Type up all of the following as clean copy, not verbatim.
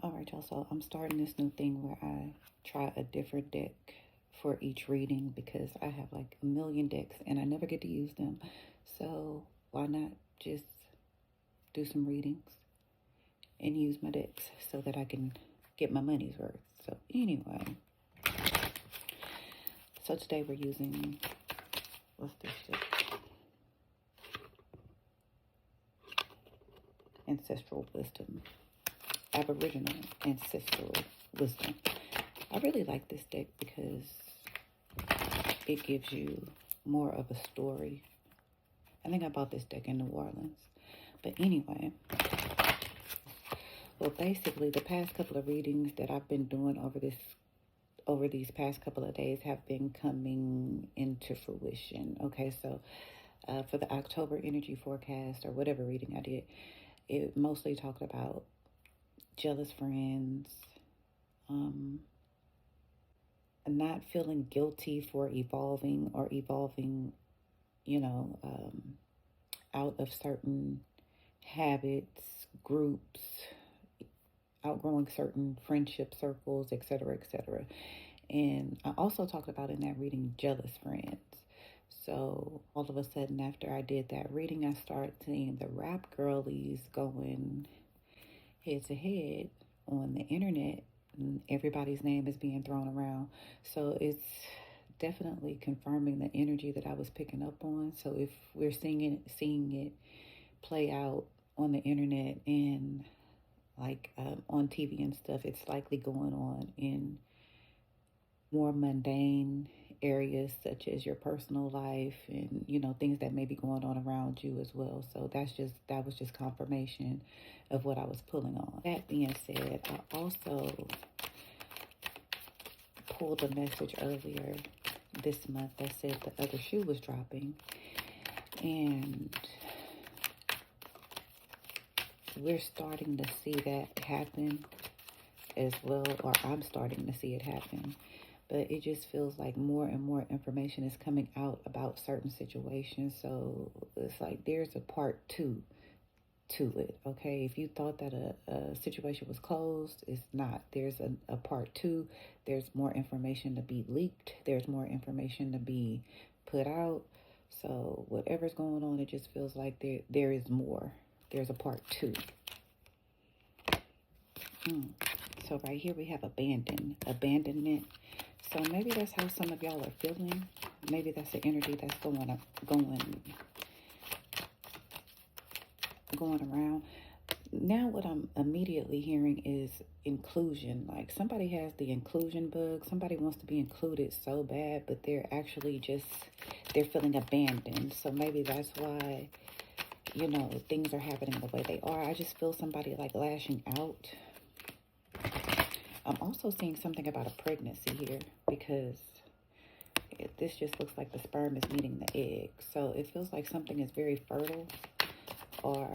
All right, y'all. So I'm starting this new thing where I try a different deck for each reading because I have like a million decks and I never get to use them. So why not just do some readings and use my decks so that I can get my money's worth? So anyway, so today we're using, what's this deck? Ancestral Wisdom. Aboriginal Ancestral Wisdom. I really like this deck because it gives you more of a story. I think I bought this deck in New Orleans. But anyway, well, basically the past couple of readings that I've been doing over these past couple of days have been coming into fruition. Okay, so for the October energy forecast or whatever reading I did, it mostly talked about jealous friends, not feeling guilty for evolving, out of certain habits, groups, outgrowing certain friendship circles, etc., etc. And I also talked about in that reading jealous friends. So all of a sudden after I did that reading, I started seeing the rap girlies going head to head on the internet, and everybody's name is being thrown around. So it's definitely confirming the energy that I was picking up on. So if we're seeing it play out on the internet and like on TV and stuff, it's likely going on in more mundane areas such as your personal life and things that may be going on around you as well. So that was just confirmation of what I was pulling on. That being said, I also pulled a message earlier this month that said the other shoe was dropping, and we're starting to see that happen as well, or I'm starting to see it happen. But it just feels like more and more information is coming out about certain situations. So it's like there's a part two to it, okay? If you thought that a situation was closed, it's not. There's a part two. There's more information to be leaked. There's more information to be put out. So whatever's going on, it just feels like there is more. There's a part two. So right here we have abandonment. So maybe that's how some of y'all are feeling. Maybe that's the energy that's going around. Now what I'm immediately hearing is inclusion. Like somebody has the inclusion bug. Somebody wants to be included so bad, but they're actually they're feeling abandoned. So maybe that's why, things are happening the way they are. I just feel somebody like lashing out. I'm also seeing something about a pregnancy here because this just looks like the sperm is meeting the egg. So it feels like something is very fertile or,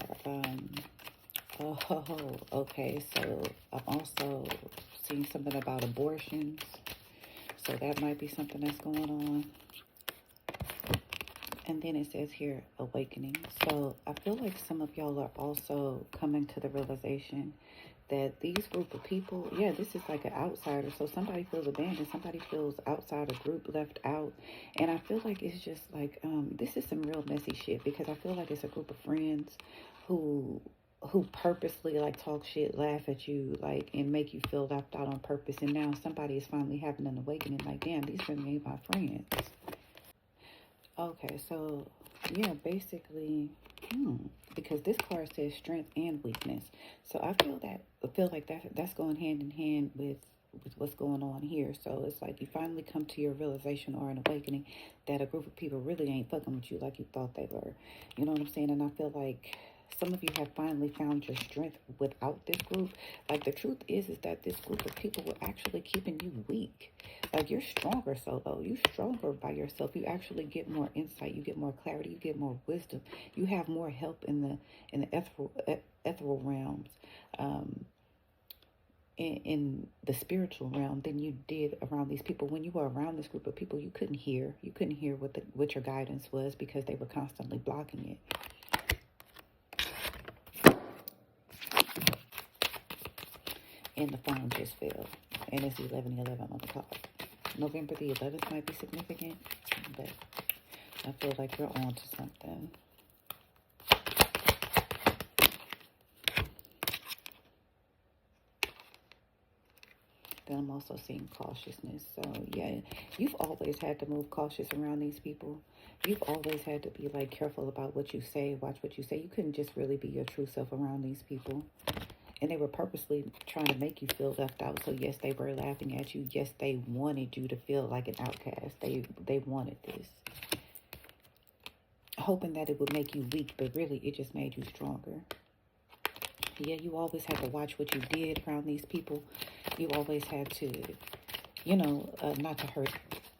okay. So I'm also seeing something about abortions. So that might be something that's going on. And then it says here, awakening. So I feel like some of y'all are also coming to the realization that these group of people, this is like an outsider. So somebody feels abandoned. Somebody feels outside a group, left out. And I feel like it's just like, this is some real messy shit because I feel like it's a group of friends who purposely like talk shit, laugh at you, like, and make you feel left out on purpose. And now somebody is finally having an awakening. Like, damn, these really ain't my friends. Okay, so basically, because this card says strength and weakness. So I feel like that's going hand in hand with what's going on here. So it's like you finally come to your realization or an awakening that a group of people really ain't fucking with you like you thought they were. You know what I'm saying? And I feel like some of you have finally found your strength without this group. Like the truth is that this group of people were actually keeping you weak. Like you're stronger solo. You're stronger by yourself. You actually get more insight. You get more clarity. You get more wisdom. You have more help in the ethereal realms, in the spiritual realm than you did around these people. When you were around this group of people, you couldn't hear. You couldn't hear what your guidance was because they were constantly blocking it. and the phone just fell. And it's 11:11 on the clock. November the 11th might be significant, but I feel like you're on to something. Then I'm also seeing cautiousness. So yeah, you've always had to move cautious around these people. You've always had to be like careful about what you say, watch what you say. You couldn't just really be your true self around these people. And they were purposely trying to make you feel left out. So yes, they were laughing at you. Yes, they wanted you to feel like an outcast. They wanted this. Hoping that it would make you weak, but really it just made you stronger. Yeah, you always had to watch what you did around these people. You always had to, not to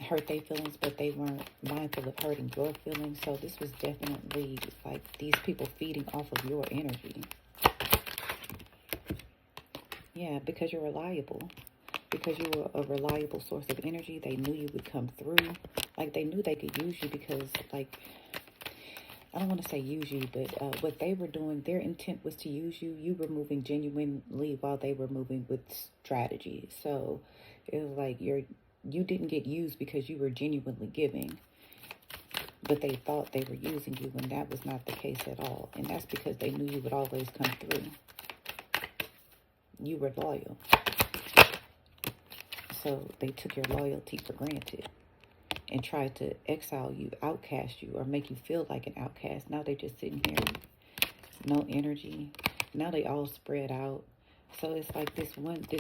hurt their feelings, but they weren't mindful of hurting your feelings. So this was definitely like these people feeding off of your energy. Yeah, because you're reliable. Because you were a reliable source of energy, they knew you would come through. Like they knew they could use you because, like, I don't want to say use you, but what they were doing, their intent was to use you. You were moving genuinely while they were moving with strategy. So it was like you didn't get used because you were genuinely giving, but they thought they were using you when that was not the case at all. And that's because they knew you would always come through. You were loyal. So they took your loyalty for granted and tried to exile you, outcast you, or make you feel like an outcast. Now they just sitting here, no energy. Now they all spread out. So it's like this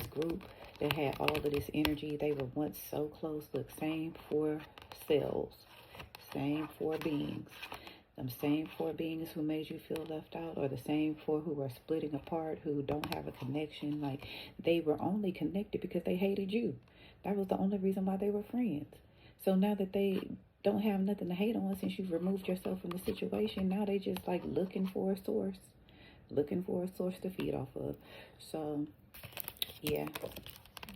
group that had all of this energy. They were once so close. Look, same four cells, same four beings. Them same four beings who made you feel left out, or the same four who are splitting apart, who don't have a connection. Like they were only connected because they hated you. That was the only reason why they were friends. So now that they don't have nothing to hate on since you've removed yourself from the situation, now they just like looking for a source to feed off of. So yeah,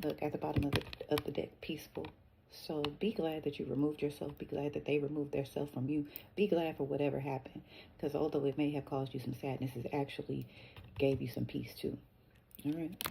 look at the bottom of the deck, peaceful. So be glad that you removed yourself. Be glad that they removed themselves from you. Be glad for whatever happened, because although it may have caused you some sadness, it actually gave you some peace too. All right.